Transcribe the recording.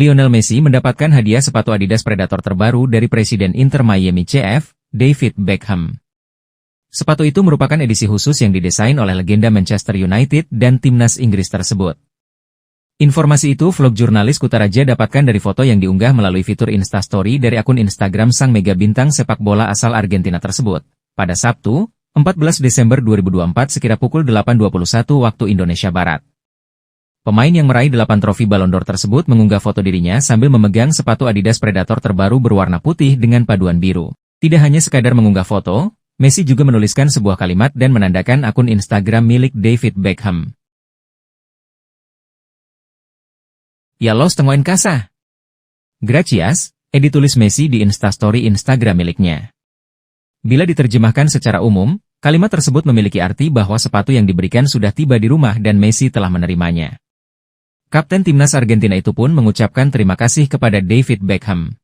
Lionel Messi mendapatkan hadiah sepatu Adidas Predator terbaru dari Presiden Inter Miami CF, David Beckham. Sepatu itu merupakan edisi khusus yang didesain oleh legenda Manchester United dan timnas Inggris tersebut. Informasi itu vlog jurnalis Kutaraja dapatkan dari foto yang diunggah melalui fitur Instastory dari akun Instagram sang mega bintang sepak bola asal Argentina tersebut. Pada Sabtu, 14 Desember 2024 sekira pukul 8.21 waktu Indonesia Barat. Pemain yang meraih 8 trofi Ballon d'Or tersebut mengunggah foto dirinya sambil memegang sepatu Adidas Predator terbaru berwarna putih dengan paduan biru. Tidak hanya sekadar mengunggah foto, Messi juga menuliskan sebuah kalimat dan menandakan akun Instagram milik David Beckham. "Ya los tengo en casa. Gracias," ditulis Messi di Instastory Instagram miliknya. Bila diterjemahkan secara umum, kalimat tersebut memiliki arti bahwa sepatu yang diberikan sudah tiba di rumah dan Messi telah menerimanya. Kapten timnas Argentina itu pun mengucapkan terima kasih kepada David Beckham.